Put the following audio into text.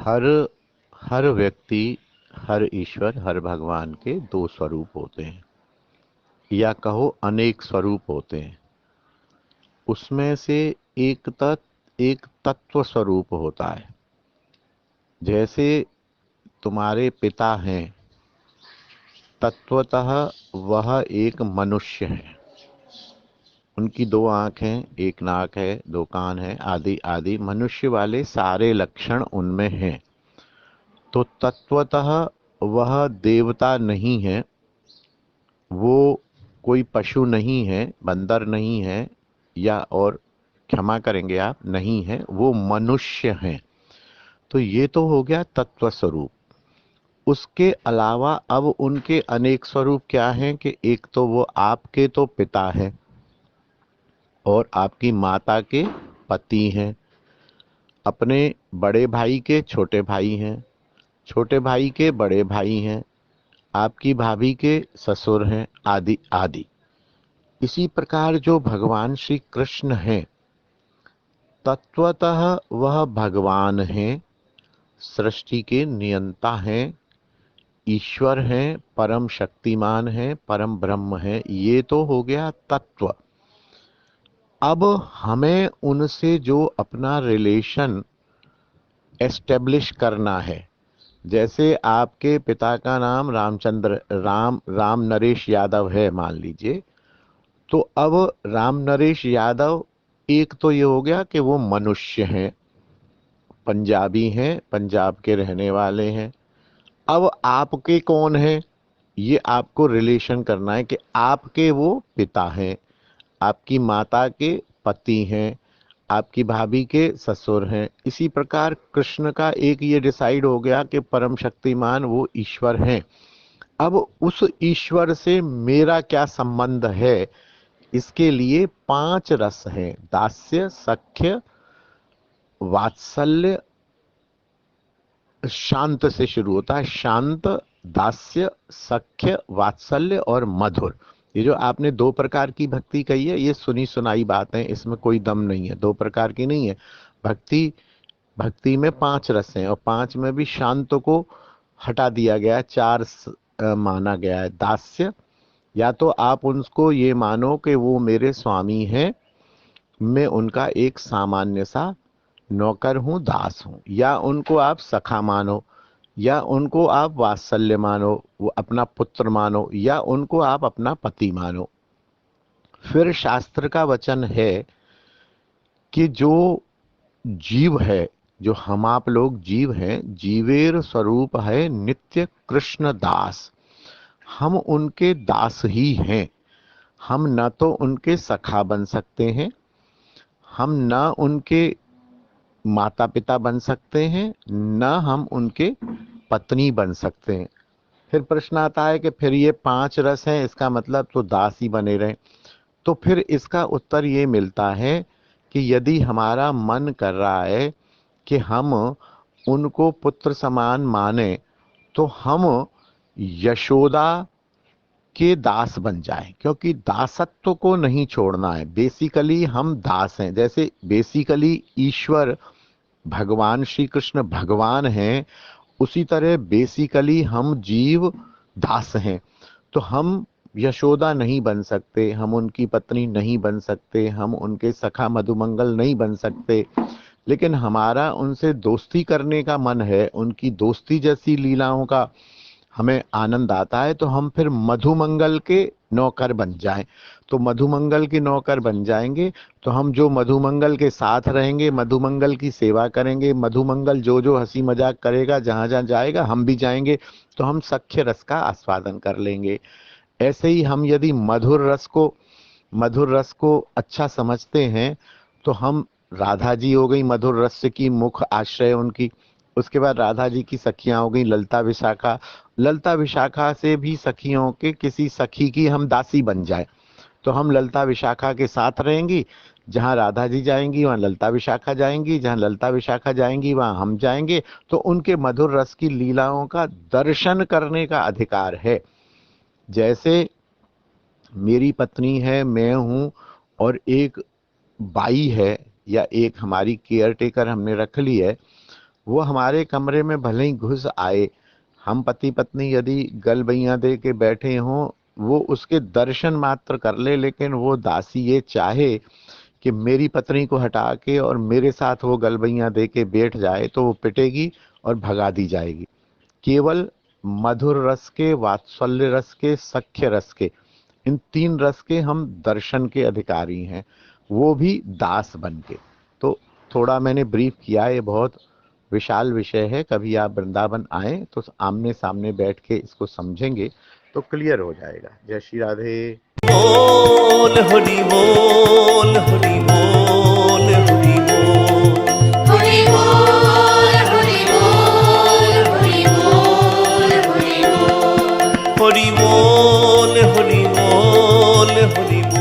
हर हर व्यक्ति, हर ईश्वर, हर भगवान के दो स्वरूप होते हैं, या कहो अनेक स्वरूप होते हैं। उसमें से एक तत्व स्वरूप होता है। जैसे तुम्हारे पिता हैं, तत्वतः वह एक मनुष्य है। उनकी दो आंखें, एक नाक है, दो कान है, आदि आदि मनुष्य वाले सारे लक्षण उनमें हैं। तो तत्वतः वह देवता नहीं है, वो कोई पशु नहीं है, बंदर नहीं है, या और क्षमा करेंगे आप, नहीं है, वो मनुष्य हैं। तो ये तो हो गया तत्व स्वरूप। उसके अलावा अब उनके अनेक स्वरूप क्या हैं कि एक तो वो आपके तो पिता हैं और आपकी माता के पति हैं, अपने बड़े भाई के छोटे भाई हैं, छोटे भाई के बड़े भाई हैं, आपकी भाभी के ससुर हैं, आदि आदि। इसी प्रकार जो भगवान श्री कृष्ण हैं, तत्वतः वह भगवान हैं, सृष्टि के नियंता हैं, ईश्वर हैं, परम शक्तिमान हैं, परम ब्रह्म हैं। ये तो हो गया तत्व। अब हमें उनसे जो अपना रिलेशन एस्टेब्लिश करना है, जैसे आपके पिता का नाम राम नरेश यादव है मान लीजिए, तो अब राम नरेश यादव, एक तो ये हो गया कि वो मनुष्य हैं, पंजाबी हैं, पंजाब के रहने वाले हैं। अब आपके कौन हैं, ये आपको रिलेशन करना है कि आपके वो पिता हैं, आपकी माता के पति हैं, आपकी भाभी के ससुर हैं। इसी प्रकार कृष्ण का एक ये डिसाइड हो गया कि परम शक्तिमान वो ईश्वर हैं। अब उस ईश्वर से मेरा क्या संबंध है, इसके लिए पांच रस हैं। दास्य, सख्य, वात्सल्य, शांत से शुरू होता है। शांत, दास्य, सख्य, वात्सल्य और मधुर। ये जो आपने दो प्रकार की भक्ति कही है, ये सुनी सुनाई बात है, इसमें कोई दम नहीं है, दो प्रकार की नहीं है। भक्ति भक्ति में पांच रस हैं और पांच में भी शांत को हटा दिया गया है, चार माना गया है। दास्य, या तो आप उनको ये मानो कि वो मेरे स्वामी हैं, मैं उनका एक सामान्य सा नौकर हूं, दास हूं, या उनको आप सखा मानो, या उनको आप वात्सल्य मानो, वो अपना पुत्र मानो, या उनको आप अपना पति मानो। फिर शास्त्र का वचन है कि जो जीव है, जो हम आप लोग जीव हैं, जीवेर स्वरूप है नित्य कृष्ण दास। हम उनके दास ही हैं। हम न तो उनके सखा बन सकते हैं, हम न उनके माता पिता बन सकते हैं, न हम उनके पत्नी बन सकते हैं। फिर प्रश्न आता है कि फिर ये पांच रस हैं, इसका मतलब तो दास ही बने रहे। तो फिर इसका उत्तर ये मिलता है कि यदि हमारा मन कर रहा है कि हम उनको पुत्र समान माने, तो हम यशोदा के दास बन जाएं, क्योंकि दासत्व को नहीं छोड़ना है। बेसिकली हम दास हैं, जैसे बेसिकली ईश्वर भगवान श्री कृष्ण भगवान हैं, उसी तरह बेसिकली हम जीव दास हैं। तो हम यशोदा नहीं बन सकते, हम उनकी पत्नी नहीं बन सकते, हम उनके सखा मधुमंगल नहीं बन सकते, लेकिन हमारा उनसे दोस्ती करने का मन है, उनकी दोस्ती जैसी लीलाओं का हमें आनंद आता है, तो हम फिर मधुमंगल के नौकर बन जाएं। तो मधुमंगल के नौकर बन जाएंगे, तो हम जो मधुमंगल के साथ रहेंगे, मधुमंगल की सेवा करेंगे, मधुमंगल जो जो हंसी मजाक करेगा, जहां जहां जाएगा हम भी जाएंगे, तो हम सख्य रस का आस्वादन कर लेंगे। ऐसे ही हम यदि मधुर रस को अच्छा समझते हैं, तो हम, राधा जी हो गई मधुर रस की मुख आश्रय उनकी, उसके बाद राधा जी की सखियां हो गई ललता विशाखा, ललता विशाखा से भी सखियों के किसी सखी की हम दासी बन जाए, तो हम ललता विशाखा के साथ रहेंगी। जहां राधा जी जाएंगी वहां ललता विशाखा जाएंगी, जहां ललता विशाखा जाएंगी वहां हम जाएंगे। तो उनके मधुर रस की लीलाओं का दर्शन करने का अधिकार है। जैसे मेरी पत्नी है, मैं हूं, और एक बाई है, या एक हमारी केयर टेकर हमने रख ली है, वो हमारे कमरे में भले ही घुस आए, हम पति पत्नी यदि गलबैया दे के बैठे हों, वो उसके दर्शन मात्र कर ले, लेकिन वो दासी ये चाहे कि मेरी पत्नी को हटा के और मेरे साथ वो गलबैया दे के बैठ जाए, तो वो पिटेगी और भगा दी जाएगी। केवल मधुर रस के, वात्सल्य रस के, सख्य रस के, इन 3 रस के हम दर्शन के अधिकारी हैं, वो भी दास बन के। तो थोड़ा मैंने ब्रीफ किया, ये बहुत विशाल विषय है। कभी आप वृंदावन आए तो आमने सामने बैठ के इसको समझेंगे तो क्लियर हो जाएगा। जय श्री राधे। बोल हरि बोल हरि बोल हरि बोल हरि बोल हरि बोल हरि बोल हरि बोल हरि बोल हरि बोल हरि बोल